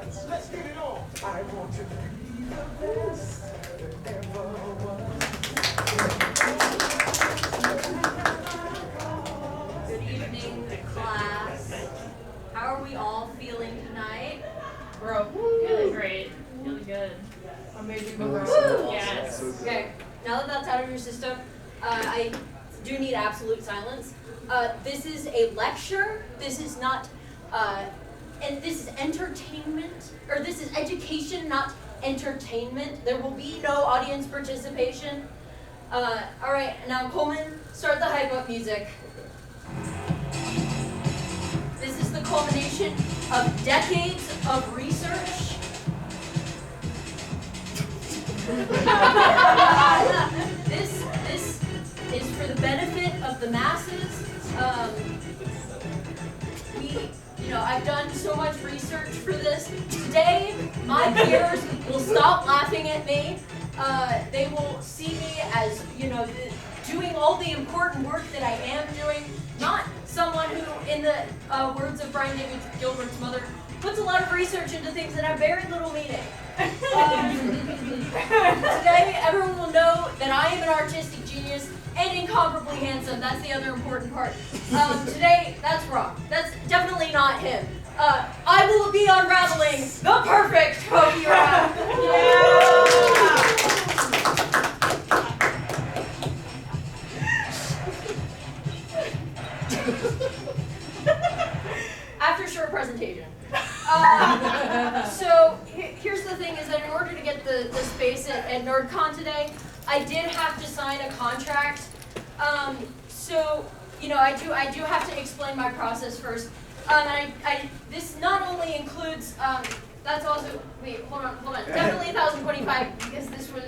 Let's get it on. I want to be the best that ever was. Good evening, class. How are we all feeling tonight? Bro, feeling great. Feeling good. Amazing. Woo! Yes. Okay, now that that's out of your system, I do need absolute silence. This is a lecture. This is not, and this is entertainment, or this is education, not entertainment. There will be no audience participation. All right, now Coleman, start the hype up music. This is the culmination of decades of research. This is for the benefit of the masses. I've done so much research for this. Today, my peers will stop laughing at me. They will see me as, doing all the important work that I am doing, not someone who, in the words of Brian David Gilbert's mother, puts a lot of research into things that have very little meaning. Today, everyone will know that I am an artistic genius and incomparably handsome. That's the other important part. Today, that's wrong. That's definitely not him. I will be unraveling the perfect PokéRap. After a short presentation. So here's the thing: is that in order to get the space at NerdCon today, I did have to sign a contract. I do have to explain my process first. This not only includes that's also hold on definitely 1,025 because this was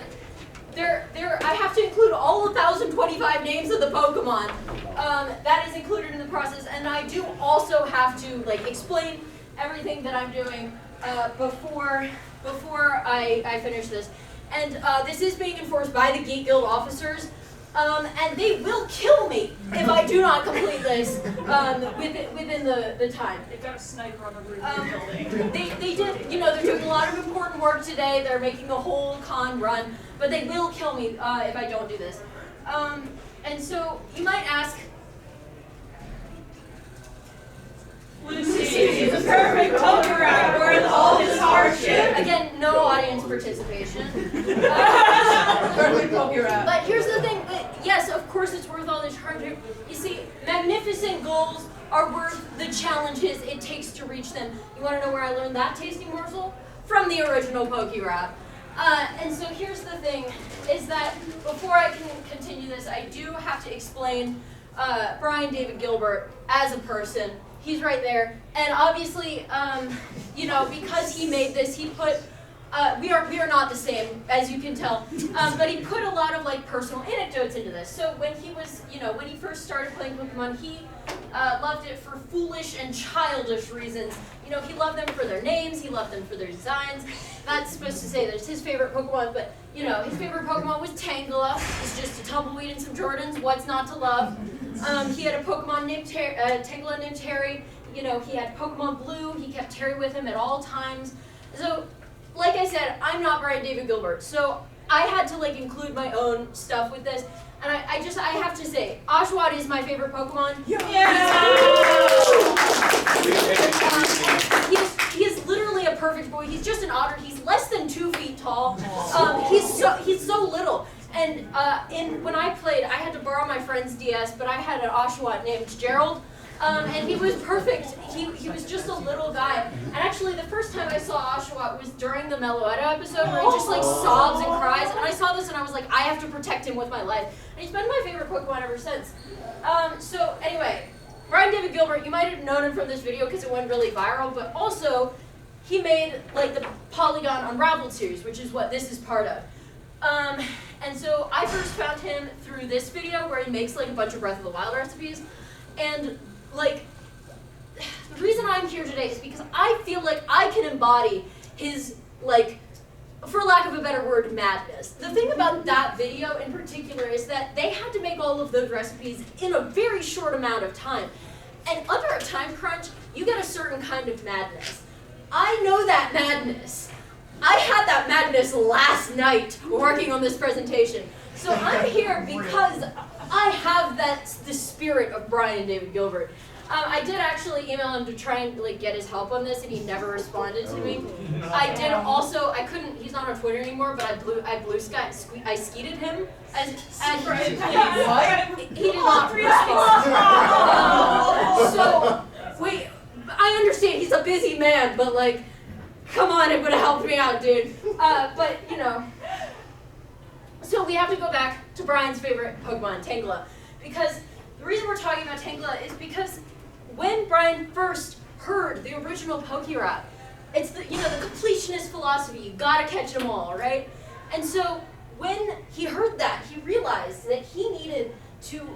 I have to include all 1,025 names of the Pokemon. That is included in the process, and I do also have to explain everything that I'm doing before I finish this. And this is being enforced by the Geek Guild officers, and they will kill me if I do not complete this within the time. They've got a sniper on the roof of the building. They did, they're doing a lot of important work today. They're making the whole con run, but they will kill me if I don't do this. And so you might ask, Lucy is a perfect PokéRap worth all his hardship. Again, no audience participation. Perfect PokéRap. But here's the thing, yes, of course it's worth all this hardship. You see, magnificent goals are worth the challenges it takes to reach them. You want to know where I learned that tasty morsel? From the original PokéRap. And so here's the thing, is that before I can continue this, I do have to explain Brian David Gilbert as a person. He's right there, and obviously, because he made this, he put, we are not the same, as you can tell, but he put a lot of personal anecdotes into this. So when he was, when he first started playing Pokemon, he loved it for foolish and childish reasons. He loved them for their names, he loved them for their designs. Not supposed to say that it's his favorite Pokemon, but his favorite Pokemon was Tangela. It's just a tumbleweed and some Jordans. What's not to love? He had a Pokemon named Tangela named Terry. He had Pokemon Blue. He kept Terry with him at all times. So, like I said, I'm not Brian David Gilbert. So I had to include my own stuff with this. And I have to say, Oshawott is my favorite Pokemon. He is literally a perfect boy. He's just an otter. He's less than 2 feet tall. He's so little. And when I played, I had to borrow my friend's DS, but I had an Oshawott named Gerald. And he was perfect. He was just a little guy. And actually, the first time I saw Oshawott was during the Meloetta episode, where he just sobs and cries. And I saw this and I was like, I have to protect him with my life. And he's been my favorite Pokemon ever since. So anyway, Brian David Gilbert, you might have known him from this video because it went really viral, but also he made the Polygon Unraveled series, which is what this is part of. And so I first found him through this video where he makes a bunch of Breath of the Wild recipes. And the reason I'm here today is because I feel like I can embody his, for lack of a better word, madness. The thing about that video in particular is that they had to make all of those recipes in a very short amount of time. And under a time crunch, you get a certain kind of madness. I know that madness. I had that madness last night working on this presentation. So I'm here because I have the spirit of Brian David Gilbert. I did actually email him to try and get his help on this, and he never responded to me. I did also. I couldn't. He's not on Twitter anymore, but I skeeted him as What? he did not respond. So wait, I understand he's a busy man, but come on, it would have helped me out, dude. But so we have to go back to Brian's favorite Pokemon, Tangela, because the reason we're talking about Tangela is because when Brian first heard the original PokéRap, it's the completionist philosophy. You gotta catch them all, right? And so when he heard that, he realized that he needed to,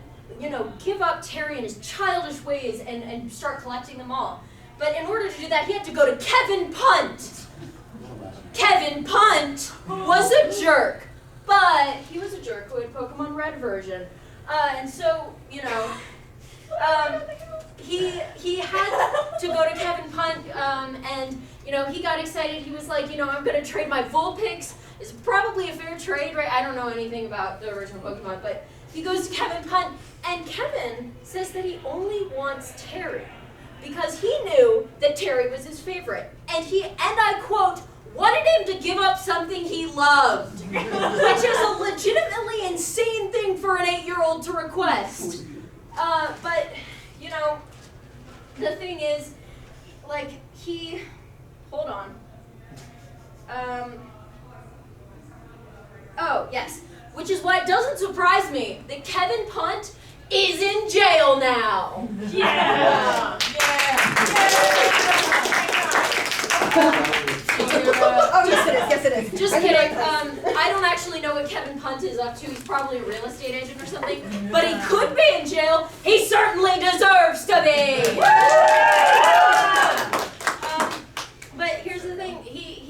give up Terry and his childish ways and start collecting them all. But in order to do that, he had to go to Kevin Punt. Kevin Punt was a jerk, but he was a jerk who had Pokemon Red version. And so, he had to go to Kevin Punt, and he got excited. He was like, I'm gonna trade my Vulpix. It's probably a fair trade, right? I don't know anything about the original Pokemon, but he goes to Kevin Punt, and Kevin says that he only wants Terry because he knew that Terry was his favorite, and I quote, wanted him to give up something he loved, which is a legitimately insane thing for an 8-year-old to request. But, the thing is, hold on. Oh, yes. Which is why it doesn't surprise me that Kevin Punt is in jail now. Yeah! Oh, yes it is. Just kidding. I don't actually know what Kevin Punt is up to. He's probably a real estate agent or something. But he could be in jail. He certainly deserves to be. But here's the thing. He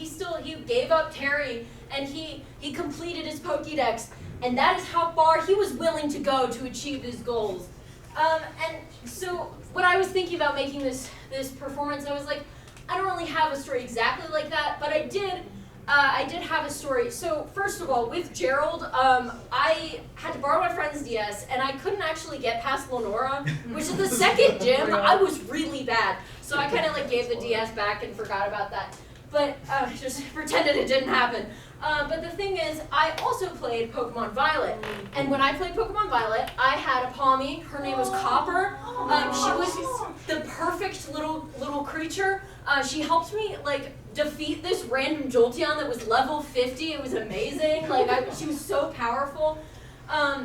gave up Terry, and he completed his Pokédex, and that is how far he was willing to go to achieve his goals. And so when I was thinking about making this performance, I was like, I don't really have a story exactly like that, but I did have a story. So first of all, with Gerald, I had to borrow my friend's DS, and I couldn't actually get past Lenora, which is the second gym. I was really bad, so I kind of gave the DS back and forgot about that. But just pretended it didn't happen. But the thing is, I also played Pokemon Violet. And when I played Pokemon Violet, I had a Palmy. Her name was Copper. She was the perfect little creature. She helped me defeat this random Jolteon that was level 50. It was amazing. She was so powerful.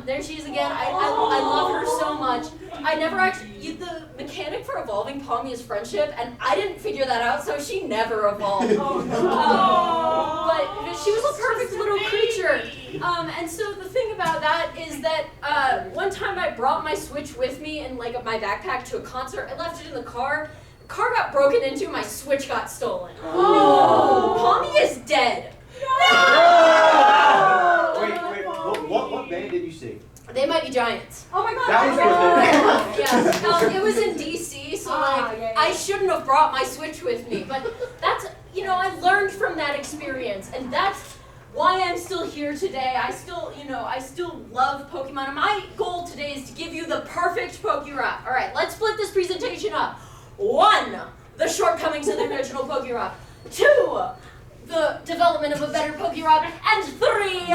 There she is again. I love her so much. I never actually, the mechanic for evolving Palmy is friendship, and I didn't figure that out, so she never evolved. But she was a perfect little creature. And so the thing about that is that one time I brought my Switch with me in my backpack to a concert. I left it in the car. The car got broken into, my Switch got stolen. Palmy is dead. What band did you see? They Might Be Giants. Oh my god! That was Yes, it was in DC, so I shouldn't have brought my Switch with me. But that's, I learned from that experience, and that's why I'm still here today. I still love Pokemon. And my goal today is to give you the perfect PokéRap. All right, let's split this presentation up. 1, the shortcomings of the original PokéRap. 2, the development of a better PokéRap, and 3,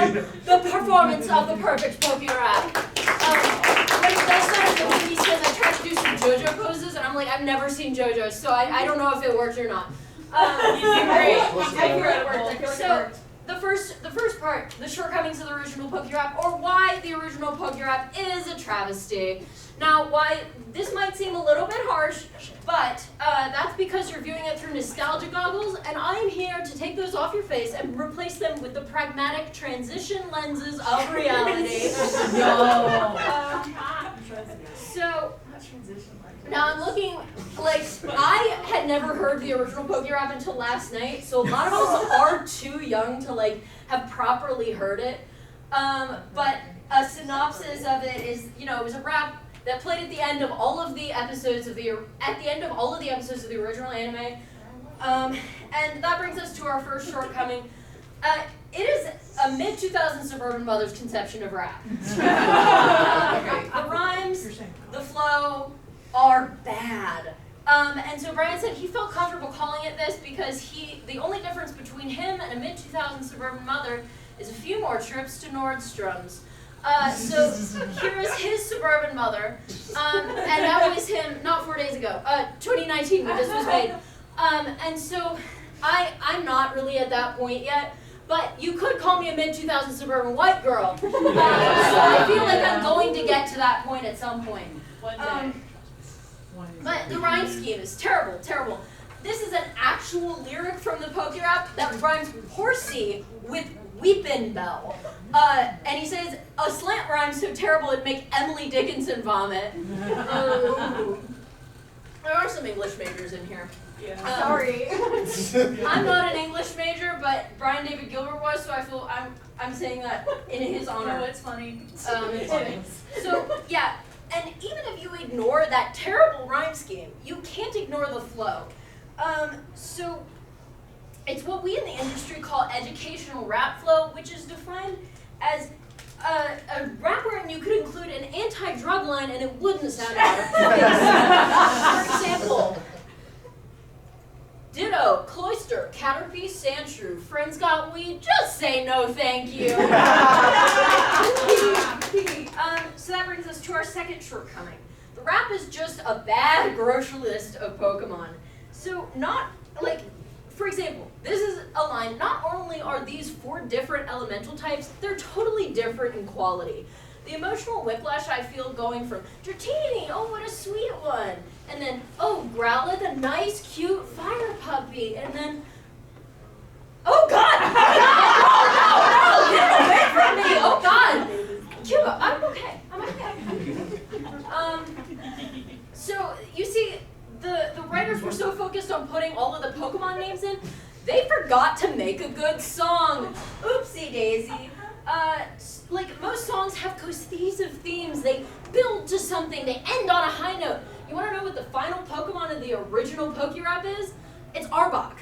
the performance of the perfect PokéRap. When he does that in the movie, he says I tried to do some JoJo poses, and I'm like, I've never seen JoJo, so I don't know if it worked or not. You did great. I feel it worked. So the first part, the shortcomings of the original PokéRap, or why the original PokéRap is a travesty. Now, why this might seem a little bit harsh, but that's because you're viewing it through nostalgia goggles, and I'm here to take those off your face and replace them with the pragmatic transition lenses of reality. So now I'm looking, I had never heard the original PokéRap until last night, so a lot of us are too young to have properly heard it. But a synopsis of it is, it was a rap that played at the end of all of the episodes of the original anime. And that brings us to our first shortcoming. It is a mid-2000s suburban mother's conception of rap. The rhymes, the flow are bad. And so Brian said he felt comfortable calling it this because the only difference between him and a mid-2000s suburban mother is a few more trips to Nordstrom's. So here is his suburban mother, and that was him not 4 days ago, 2019 when this was made. And so I'm not really at that point yet, but you could call me a mid-2000s suburban white girl. So I feel like I'm going to get to that point at some point. One day. But the rhyme scheme is terrible, terrible. This is an actual lyric from the PokéRap that rhymes horsey with weepin' bell. And he says, a slant rhyme so terrible it'd make Emily Dickinson vomit. There are some English majors in here. Yeah. Sorry. I'm not an English major, but Brian David Gilbert was, so I feel I'm saying that in his honor. No, it's funny. So yeah, and even if you ignore that terrible rhyme scheme, you can't ignore the flow. So it's what we in the industry call educational rap flow, which is defined as a rap wherein you could include an anti-drug line and it wouldn't sound out of place. For example, ditto, cloister, caterpie, sandshrew, friends got weed, just say no thank you. So that brings us to our second shortcoming. The rap is just a bad grocery list of Pokemon. So for example, this is a line, not only are these 4 different elemental types, they're totally different in quality. The emotional whiplash I feel going from Dratini, oh what a sweet one, and then, oh Growlithe, a nice cute fire puppy, and then, oh god! No, get away from me, oh god! Cuba, I'm okay. So you see, the writers were so focused on putting all of the Pokemon names in, they forgot to make a good song. Oopsie daisy. Like most songs have cohesive themes. They build to something. They end on a high note. You want to know what the final Pokemon of the original PokéRap is? It's Arbok.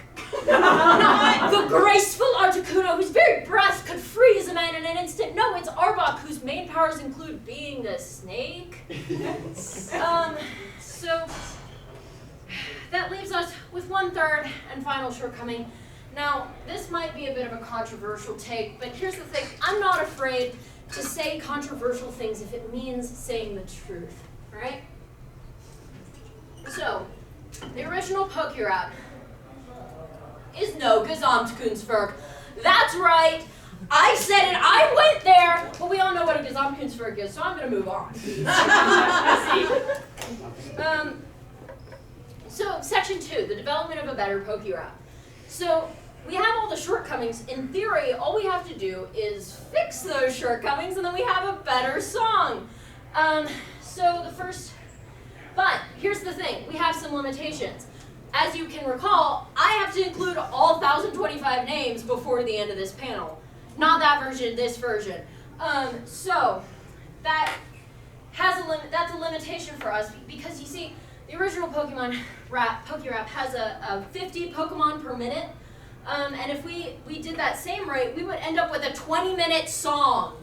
No, the graceful Articuno whose very breath could freeze a man in an instant. No, it's Arbok whose main powers include being a snake. So that leaves us with 1/3 and final shortcoming. Now, this might be a bit of a controversial take, but here's the thing. I'm not afraid to say controversial things if it means saying the truth, right? So, the original PokéRap is no Gesamtkunstwerk. That's right. I said it, I went there, but we all know what a Gesamtkunstwerk is, so I'm going to move on. So, section 2, the development of a better PokéRap. So, we have all the shortcomings. In theory, all we have to do is fix those shortcomings, and then we have a better song. But here's the thing, we have some limitations. As you can recall, I have to include all 1,025 names before the end of this panel. Not that version, this version. So that's a limitation for us because you see, the original PokéRap has a 50 Pokemon per minute. And if we did that same rate, we would end up with a 20-minute song.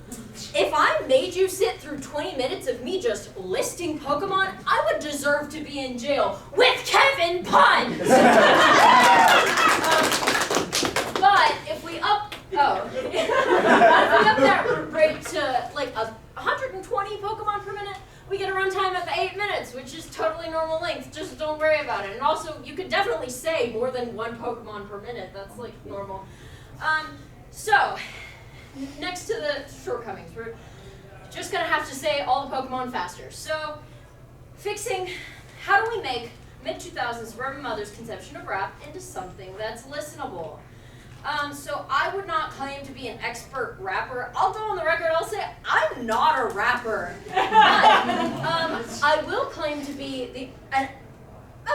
If I made you sit through 20 minutes of me just listing Pokemon, I would deserve to be in jail with Kevin Puns. But if we up that rate to like 120 Pokemon per minute, we get a runtime of 8 minutes, which is totally normal length. Just don't worry about it. And also, you could definitely say more than 1 Pokemon per minute. That's like normal. So, next to the shortcomings, we're just gonna have to say all the Pokemon faster. So, how do we make mid-2000s suburban mother's conception of rap into something that's listenable? So I would not claim to be an expert rapper. I'll go on the record, I'll say I'm not a rapper. But I will claim to be a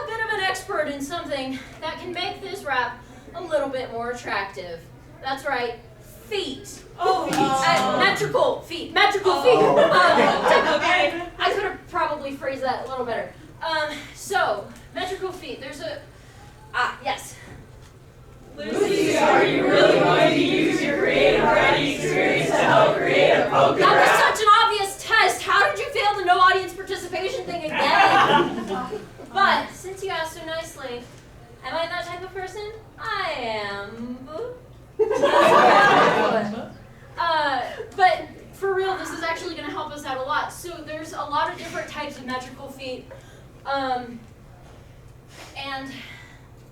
bit of an expert in something that can make this rap a little bit more attractive. That's right, feet. Oh, Metrical feet. Metrical feet. Okay. I could have probably phrased that a little better. So, metrical feet. Yes. Are you really going to use your creative writing experience to help create a PokéRap? That was such an obvious test. How did you fail the no audience participation thing again? But since you asked so nicely, am I that type of person? I am. But for real, this is actually going to help us out a lot. So there's a lot of different types of metrical feet. And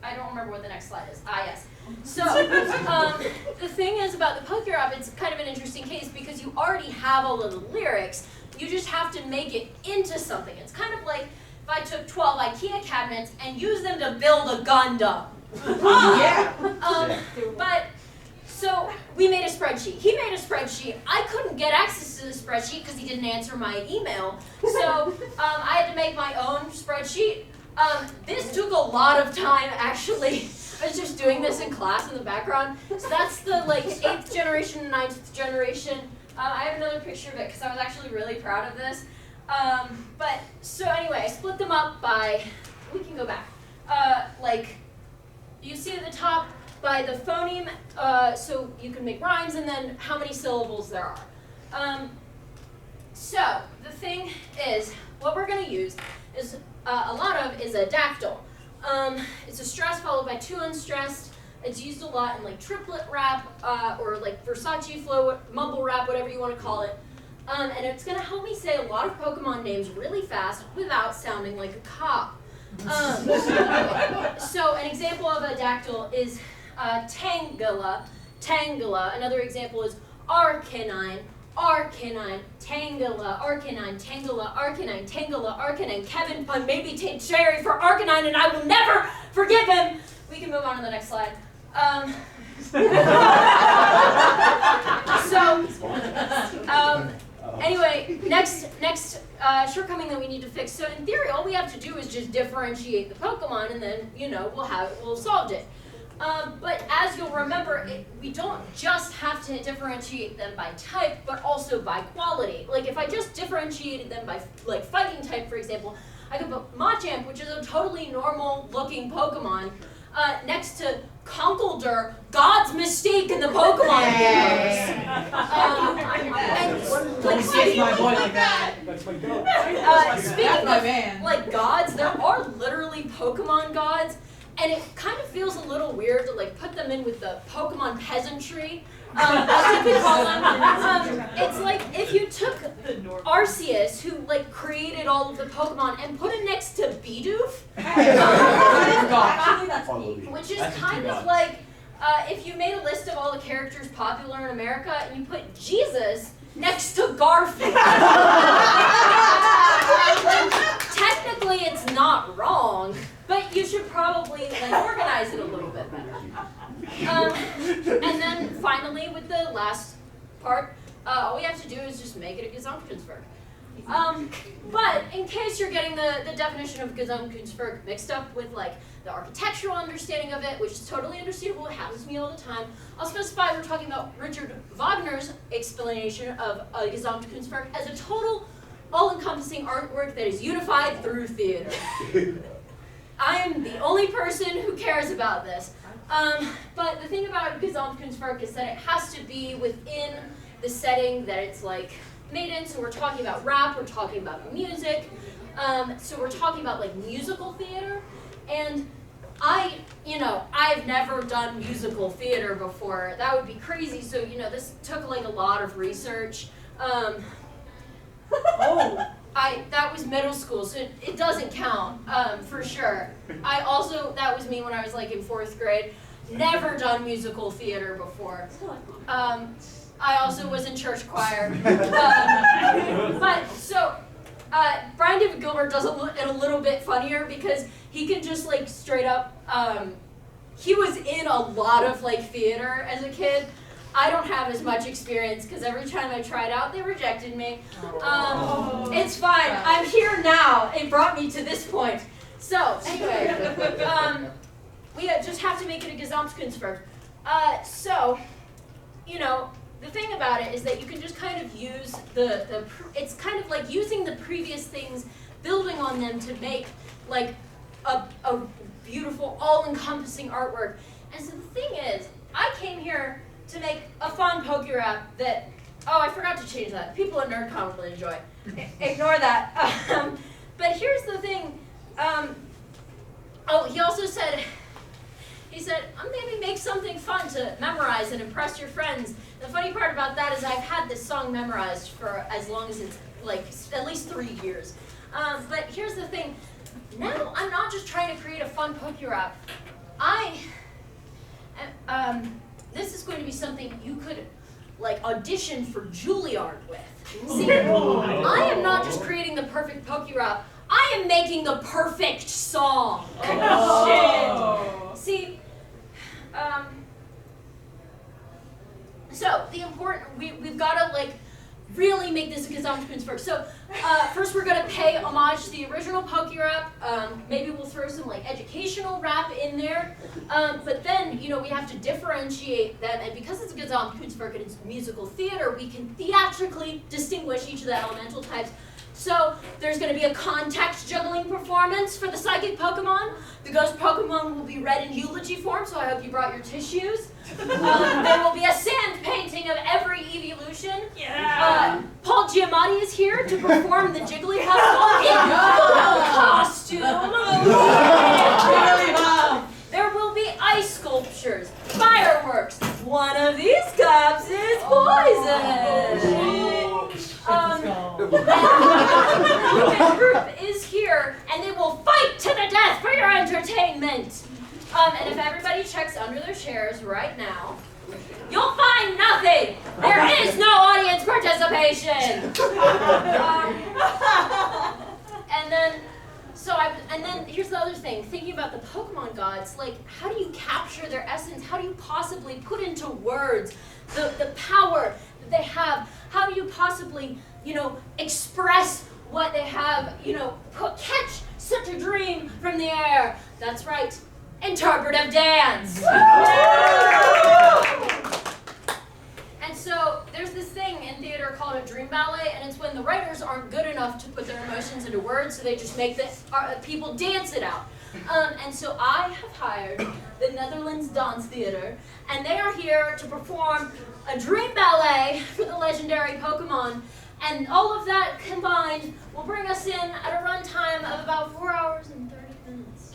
I don't remember what the next slide is. Ah, yes. So the thing is about the PokéRap, it's kind of an interesting case because you already have all of the lyrics. You just have to make it into something. It's kind of like if I took 12 IKEA cabinets and used them to build a Gundam. But so we made a spreadsheet. He made a spreadsheet. I couldn't get access to the spreadsheet because he didn't answer my email. So I had to make my own spreadsheet. This took a lot of time, actually. I was just doing this in class in the background. So that's the 8th generation and 9th generation. I have another picture of it because I was actually really proud of this. But so anyway, I split them up by, we can go back. You see at the top by the phoneme, so you can make rhymes, and then how many syllables there are. So the thing is, what we're going to use is a lot of is a dactyl. It's a stress followed by 2 unstressed. It's used a lot in triplet rap or Versace flow, mumble rap, whatever you want to call it. And it's going to help me say a lot of Pokemon names really fast without sounding like a cop. So an example of a dactyl is Tangela, Tangela. Another example is Arcanine, Arcanine, Tangela, Arcanine, Tangela, Arcanine, Tangela, Arcanine, Kevin Pun, maybe Cherry for Arcanine, and I will never forgive him. We can move on to the next slide. Anyway, next shortcoming that we need to fix. So in theory, all we have to do is just differentiate the Pokemon, and then we'll solved it. But as you'll remember, we don't just have to differentiate them by type, but also by quality. Like if I just differentiated them by fighting type, for example, I could put Machamp, which is a totally normal-looking Pokemon, next to Conkeldurr, God's mistake in the Pokemon universe. My boy like that. That's my goat. Speaking of gods, there are literally Pokemon gods, and it kind of feels a little weird to put them in with the Pokemon peasantry. As we could call them. It's like if you took Arceus, who created all of the Pokemon, and put it next to Bidoof, which is kind of like if you made a list of all the characters popular in America and you put Jesus next to Garfield. Technically, it's not wrong, but you should probably organize it a little bit better. And then finally, with the last part, all we have to do is just make it a Gesamtkunstwerk. But in case you're getting the definition of Gesamtkunstwerk mixed up with the architectural understanding of it, which is totally understandable, it happens to me all the time, I'll specify we're talking about Richard Wagner's explanation of a Gesamtkunstwerk as a total, all-encompassing artwork that is unified through theater. I am the only person who cares about this. But the thing about Gesamtkunstwerk is that it has to be within the setting that it's made in. So we're talking about rap, we're talking about music, so we're talking about musical theater. And I've never done musical theater before. That would be crazy. So this took a lot of research. That was middle school, so it doesn't count, for sure. That was me when I was in 4th grade. Never done musical theater before. I also was in church choir. Brian David Gilbert does it a little bit funnier because he can just straight up, he was in a lot of theater as a kid. I don't have as much experience because every time I tried out, they rejected me. It's fine. I'm here now. It brought me to this point. So anyway, we just have to make it a Gesamtkunstwerk. The thing about it is that you can just kind of use it's kind of like using the previous things, building on them to make a beautiful, all-encompassing artwork. And so the thing is, I came to make a fun PokéRap that, oh, I forgot to change that. People at NerdCon will enjoy. Ignore that. But here's the thing. Oh, he also said, maybe make something fun to memorize and impress your friends. The funny part about that is I've had this song memorized for as long as it's like at least 3 years. But here's the thing. Now I'm not just trying to create a fun PokéRap. This is going to be something you could like audition for Juilliard with. See, I am not just creating the perfect PokéRap. I am making the perfect song. Oh. See, so the important, we've got to like really make this a gazonkapins first. So first we're going to pay homage to the original PokéRap. Maybe we'll throw some like educational rap in there. But then, you know, we have to differentiate them. And because it's a gazonkapins and it's musical theater, we can theatrically distinguish each of the elemental types. So there's going to be a contact juggling performance for the psychic Pokemon. The ghost Pokemon will be read in eulogy form, so I hope you brought your tissues. There will be a sand painting of every evolution. Yeah. Paul Giamatti is here to perform the Jigglypuff in full costume. There will be ice sculptures, fireworks. One of these cups is poison. The group is here, and they will fight to the death for your entertainment. And if everybody checks under their chairs right now, you'll find nothing. There is no audience participation. And then here's the other thing. Thinking about the Pokemon gods, like how do you capture their essence? How do you possibly put into words the power that they have? How do you possibly, you know, express what they have, you know, catch such a dream from the air? That's right, interpretive dance. And so there's this thing in theater called a dream ballet, and it's when the writers aren't good enough to put their emotions into words, so they just make the people dance it out. And so I have hired the Netherlands Dance Theater, and they are here to perform a dream ballet for the legendary Pokemon. And all of that combined will bring us in at a runtime of about 4 hours and 30 minutes.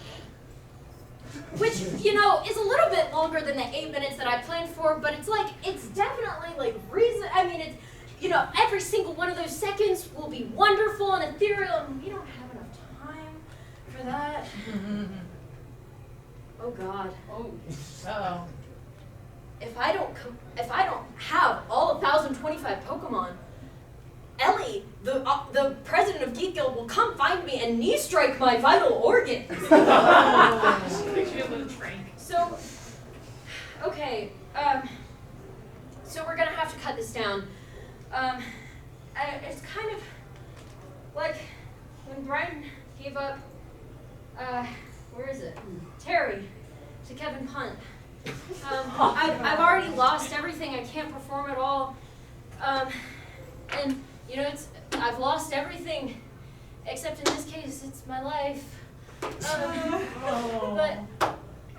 Which, you know, is a little bit longer than the 8 minutes that I planned for, but it's like, it's definitely like reason, I mean, it's, you know, every single one of those seconds will be wonderful and ethereal, and we don't have enough time for that. Oh God. Oh. Uh-oh. If I don't have all 1,025 Pokemon, Ellie, the president of Geek Guild, will come find me and knee strike my vital organs. So, okay, so we're gonna have to cut this down. It's kind of like when Brian gave up, where is it? Terry to Kevin Punt. I've already lost everything. I can't perform at all. And you know, I've lost everything, except in this case, it's my life. But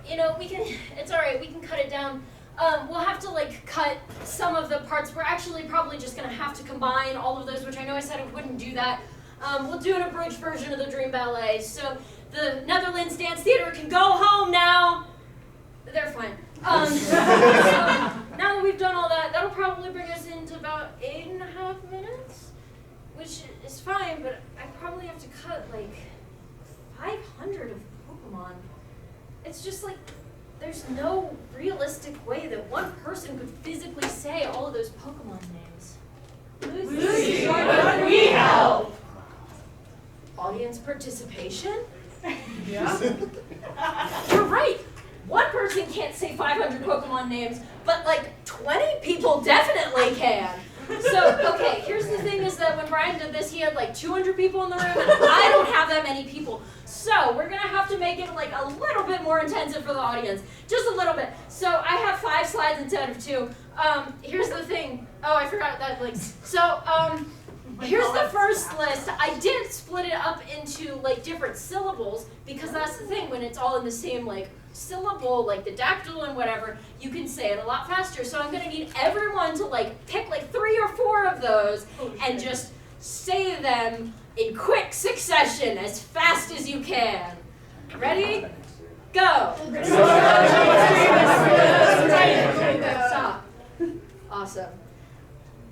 you know, it's all right. We can cut it down. We'll have to like cut some of the parts. We're actually probably just gonna have to combine all of those, which I know I said I wouldn't do that. We'll do an abridged version of the Dream Ballet. So the Netherlands Dance Theater can go home now. They're fine. So now that we've done all that, that'll probably bring us into about 8.5 minutes, which is fine, but I probably have to cut like 500 of Pokemon. It's just like, there's no realistic way that one person could physically say all of those Pokemon names. Lucy, what we help? Audience participation? Yeah. You're right. One person can't say 500 Pokemon names, but like 20 people definitely can. So, okay, here's the thing is that when Brian did this, he had like 200 people in the room, and I don't have that many people. So, we're gonna have to make it like a little bit more intensive for the audience. Just a little bit. So, I have 5 slides instead of 2. Here's the thing. Oh, I forgot that, like, so, Here's the first list. I did split it up into like different syllables because that's the thing. When it's all in the same like syllable, like the dactyl and whatever, you can say it a lot faster. So I'm gonna need everyone to like pick like 3 or 4 of those and just say them in quick succession as fast as you can. Ready? Go. Stop. Awesome.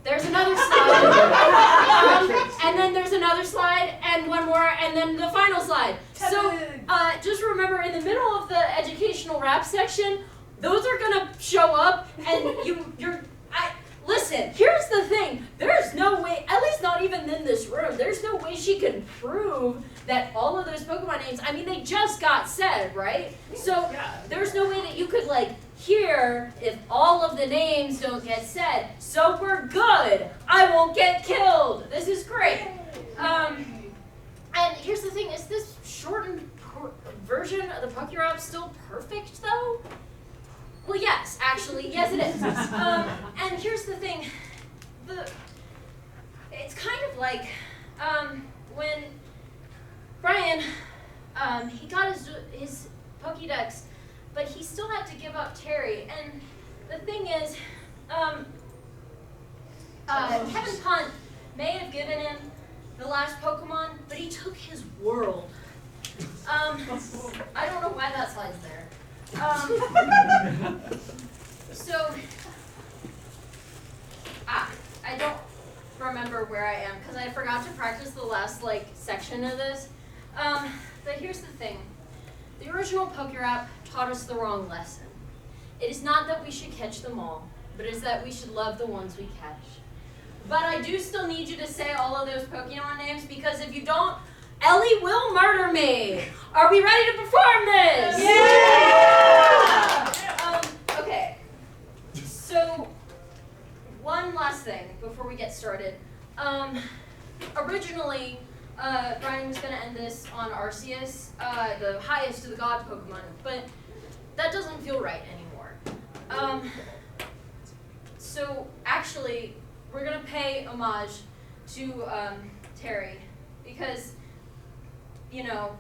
There's another slide, and then there's another slide, and one more, and then the final slide. So just remember, in the middle of the educational rap section, those are gonna show up, and listen, here's the thing. There's no way, at least not even in this room, there's no way she can prove that all of those Pokemon names, I mean, they just got said, right? So there's no way that you could like hear if all of the names don't get said. So we're good. I won't get killed. This is great. And here's the thing, is this shortened version of the PokéRap still perfect though? Well, yes, actually, yes it is. And here's the thing, it's kind of like when Brian, he got his Pokédex, but he still had to give up Terry. And the thing is, Kevin Punt may have given him the last Pokemon, but he took his world. I don't know why that slide's there. I don't remember where I am because I forgot to practice the last like section of this. But here's the thing. The original PokéRap taught us the wrong lesson. It is not that we should catch them all, but it is that we should love the ones we catch. But I do still need you to say all of those Pokemon names because if you don't, Ellie will murder me. Are we ready to perform this? Yeah! Okay. So, one last thing before we get started. Originally, Brian was going to end this on Arceus, the highest of the god Pokemon, but that doesn't feel right anymore. So actually, we're going to pay homage to Terry, because, you know,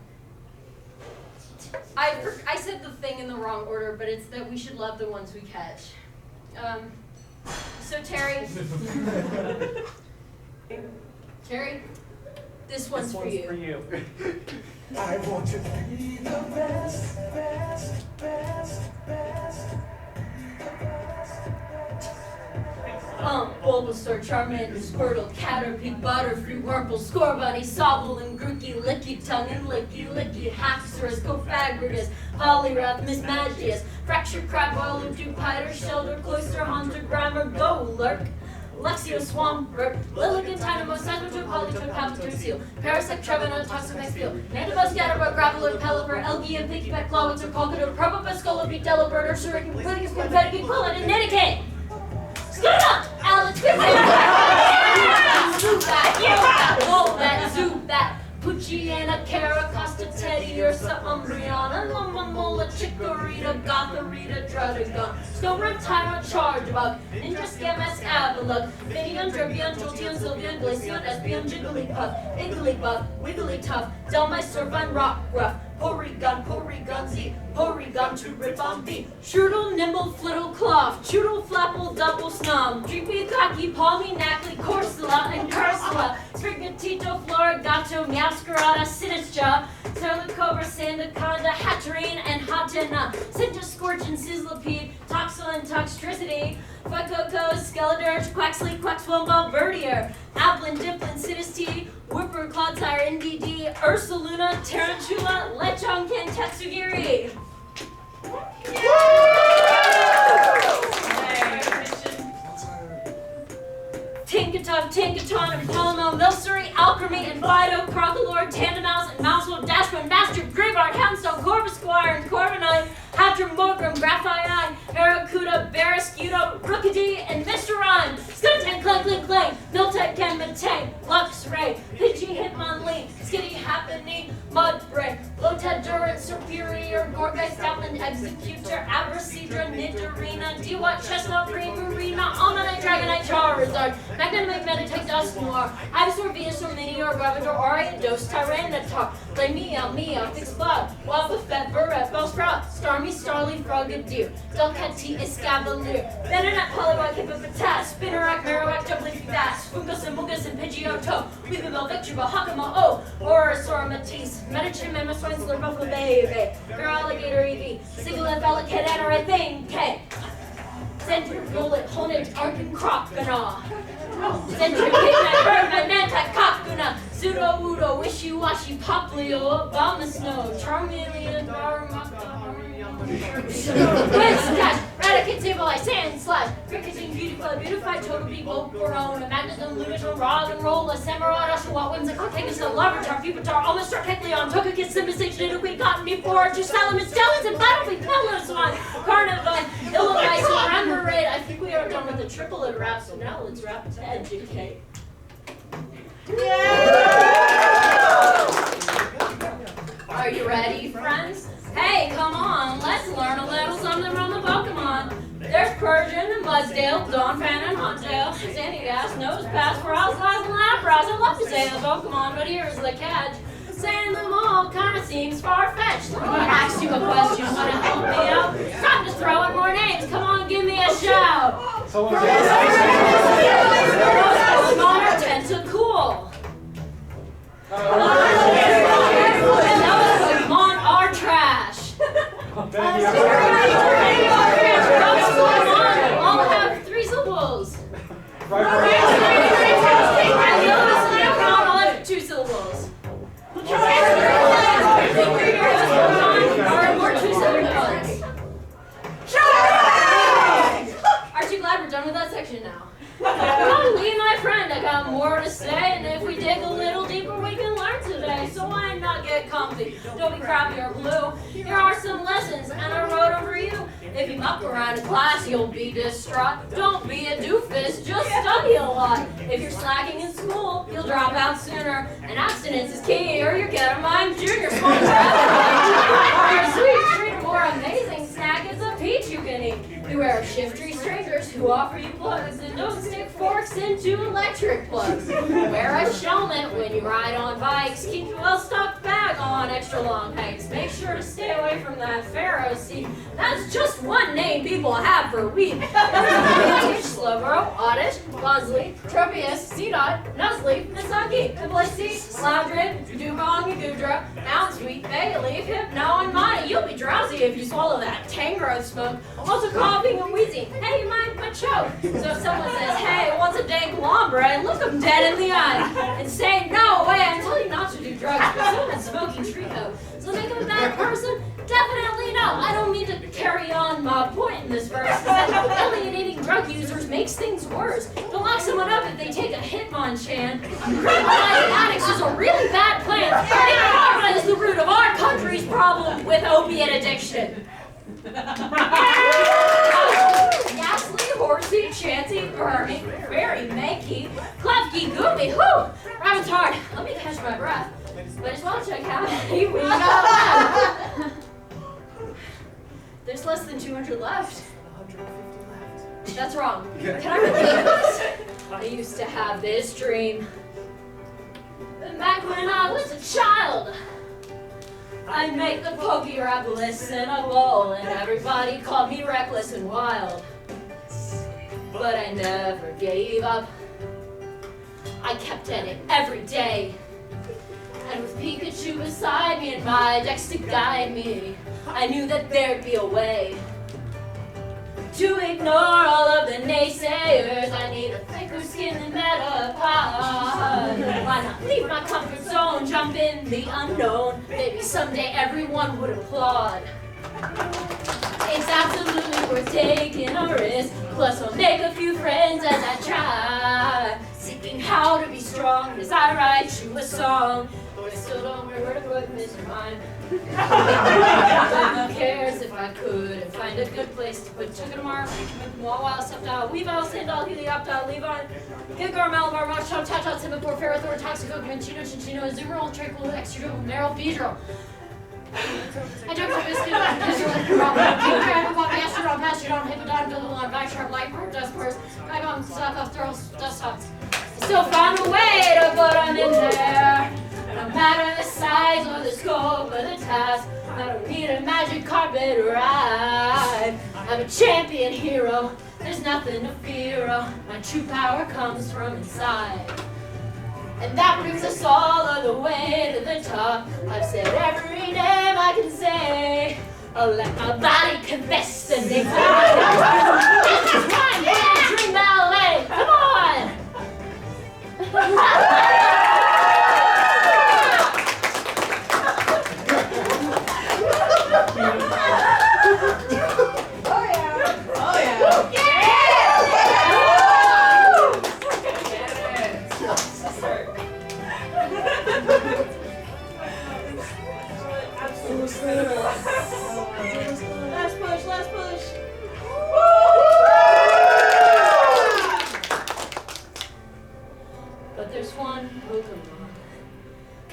I said the thing in the wrong order, but it's that we should love the ones we catch. So Terry, this one's for you. I want to be the best, best, best, best. Bulbasaur, Charmander, Squirtle, Caterpie, Butterfree, Wurmple, Scorbunny, Sobble, and Grookey, Licky Tongue, and Licky, Haxorus, Cofagrigus, Poliwrath, Mismagius, Fracture, Crabwell, Dupiter, Shelter, Cloyster, Haunter, Grimer, Golurk, Luxio, Swampert, Lilligant, Tynamo, Cyclotron, Polytron, Palpatine, Seal, Parasect, Trevenant, Toxapex, Field, Mandibus, Scatterbug, Graveler, Pelipper, Elgian, Pinkback, Clawitzer, Polkadot, Probobus, Scolopy, Delibird, Ursuric, Quiddicus, Confetti, Quillet, and Nidoking! Scoot Alex, Zubat, Pucciana, Caracosta, Teddy, Ursa, Umbreon, Lumamola, Chikorita, Gotharita, Druddigon, Scorbun, Tyrant, Chargebug, Ninja, Scamas, Avalug, Minion, Drapion, Jolteon, Sylveon, Glaceon, Espion, Jigglypuff, Igglybuff, Wigglytuff, Delmeister, Rockruff, Porygon Z, Porygon to Ribbon B, Shroodle, Nimble, Flittle, Cloth, Choodle, Flapple, Double Snum, Dreepy, Cocky, Palmy, Knackly, Corsola, and Cursula, Sprigatito, Florigato, Meowscarada, Sinistcha, Terlicobra, Sandaconda, Hatterene, and Hatenna, Scorch and Sizzlipede, Toxel and Toxtricity, Fuecoco, Skeledurge, Quaxley, Quaxwomba, Vertier, Applin, Diplin, Sinistea, Whipper, Clodsire, NDD, Ursaluna, Tarantula, Lechonkin, Tetsugiri. Tinkaton, and Polymo, Milcery, Alchemy, and Fido, Crocalord, Tandemouse, and Mousehole, Dashman, Master, Graveard, Houndstone, Corvusquire, and Corviknight, Hatrim, Morgrim, Graphii, Barracuda, Barrascudo, Rookidee, and Mr. Rhyme, Skuntank, Clank, Miltank, Matang, Luxray, Pidgey, Hitmonlee, Skitty, Happiny, Mudbray, Lotad, Durant, Superior, Gorgeist, Goblin, Executor, Abracedra, Nidorina, Dewott, Chestnut, Marina, Mount Almanite, Dragonite, Charizard, Magnanimate, Meditite, Dust Noir, Ivysaur, Venusaur, Meteor, Gravador, Ariados, Tyranitar, Play Meow, Fix Blood, Wobbuffet, Burret, Bellsprout, Starmie, Starly, Frogadier, Delcat, T, Escavalier, Venonat, Poliwag, Hippopotas, Spinnerack, Marowak, Jumpleafy Bass, Fungus, and Bungus, and Pidgeotto, Weepinbell, Victreebel, Hakama, O, Aurosora, Matisse, Medicham, Mammoth, Swine, Buffalo, Baby, Girl, Alligator, Eevee, Sigilyph, Ellicott, Anorathing, K. Center, Bullet, Honage, Arkin, Crocodile. Center, Kidnap, Birdman, Manti, Kakuna, Pseudo, Wudo, Wishy-Washy, Poplio, Abomasnow, Charmeleon, Winsdash, Raticate, Sableye, Sand Slash, Cricketing, Beautiful, Beautified, Togepi, Volcarona, Magnezone, Lunatone, Roggenrola, Samurott, Oshawott, Whimsicott, Kangaskhan, Larvitar, Pupitar, Almost Kecleon, Togekiss, Simbisage, Nidoqueen, Cottonee, Forage, Salamence, Stellars, and Battlefleet, Peloswine, Carnivine, Illinois, Remember Raid. I think we are done with the triplet rap, so now let's rap to educate. Are you ready, friends? Hey, come on, let's learn a little something from the Pokemon. There's Persian and Mudsdale, Donphan and Huntdale, Sandygast, Nosepass, Frostlass, and Lapras. I love to say the Pokemon, but here's the catch. Saying them all kinda seems far-fetched. Let me ask you a question, wanna help me out? It's time to throw in more names, come on, give me a shout. Most Pokemon are Tentacool. And those Pokemon are trash. Most Pokemon all have 3 syllables. And those Pokemon all have 2 syllables. Aren't you glad we're done with that section now? Come on, Lee, my friend, I got more to say, and if we dig a little deeper, we can learn today. So why not get comfy? Don't be crappy or blue. Here are some lessons, and I wrote them for you. If you muck around in class, you'll be distraught. Don't be a doofus, just study a lot. If you're slacking in school, you'll drop out sooner. And abstinence is key, or you're getting mime junior sponsor. Your sweet treat or more amazing snack is a peach you can eat. Beware of shift-tree strangers who offer you plugs, and don't stick forks into electric plugs. Wear a helmet when you ride on bikes. Keep a well-stocked bag on extra long hikes. Make sure to stay away from that Pharaoh seat. That's just one name people have for weed. Slowbro, Oddish, Buzzley, Tropius, Seedot, Nuzleaf, Misaki, Tbilisi, Loudred, Dugong, Gudra, Mount-Sweet, Bayleaf, Hypno, and Mani. You'll be drowsy if you swallow that Tangrowth smoke. Also coughing and wheezing. Hey, you mind my choke? So if someone says, hey, what's a dank lombre? Look them dead in the eye and say, no way, I'm telling you not to do drugs, but someone's smoking Trico. So make them a bad person? Definitely no. I don't mean to carry on my point in this verse. That alienating drug users makes things worse. Don't lock someone up if they take a Hitmonchan. Criminalizing addicts is a really bad plan. It is the root of our country's problem with opiate addiction. Ghastly, horsey, chancy, burmy, very makey, Klefki, goomy, whoo! Rhymes hard. Let me catch my breath. But as well check how many we got left. There's less than 200 left. 150 left. That's wrong. Can I repeat this? I used to have this dream. Back when I was a child, I'd make the PokéRap listenable, and everybody called me reckless and wild. But I never gave up. I kept at it every day. And with Pikachu beside me and my decks to guide me, I knew that there'd be a way to ignore all of the naysayers. I need a thicker skin than Metapod. Why not leave my comfort zone, jump in the unknown? Maybe someday everyone would applaud. It's absolutely worth taking a risk. Plus I'll make a few friends as I try, seeking how to be strong as I write you a song. But I still don't know where to put Mr. Mime. Who cares if I could and find a good place to put Toogadamar, Wawa, Septile, Weavile, Sandal, Helioptile, Levon, Gilgar, Malabar, Rochon, Tatot, Semaphore, Ferrothor, Toxico, Minchino, Chinchino, Azumarill, Tranquil, Extra, Meryl, Beedrill. I jumped for Biscuit, Pistol, Rock, King Crab, Poppy, Astrodon, Pastrodon, Hippodon, Billabon, Vicharp, Lightbird, Duskburst, songs suck after all stuff sucks. I still found a way to put them in there. No matter the size or the scope of the task, I don't need a magic carpet ride. I'm a champion hero, there's nothing to fear. My true power comes from inside. And that brings us all the way to the top. I've said every name I can say. I'll let my body confess the name. This is rhyme, dream ballet. Come on! Last push. But there's one Pokemon,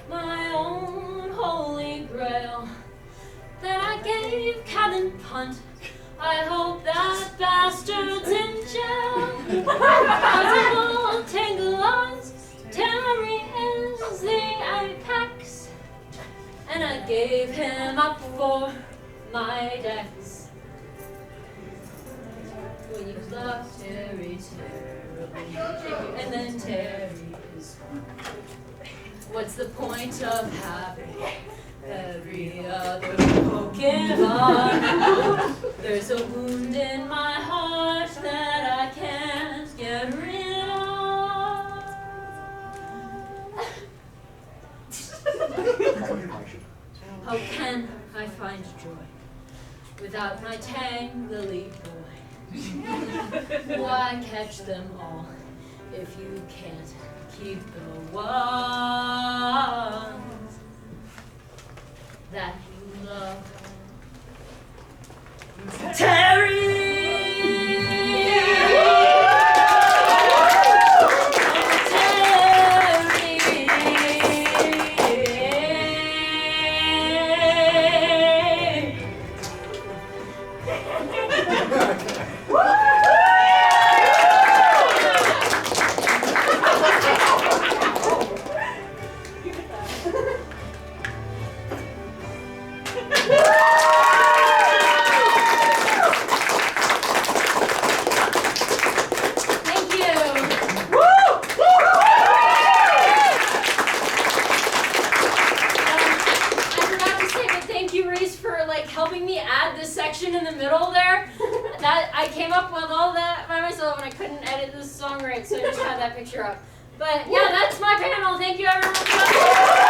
my own holy grail, that I gave Captain Punt. I hope that bastard's in jail. Possible Tangalons, Terry is the apex, and I gave him up for my dex. When you love Terry terribly, and then Terry is gone. What's the point of having every other Pokemon? There's a wound in my heart that I can't get rid of. How can I find joy without my tangly boy? Why catch them all if you can't keep the ones that you love? Terry! Helping me add this section in the middle there. That I came up with all that by myself and I couldn't edit this song right, so I just had that picture up. But yeah, that's my panel. Thank you everyone.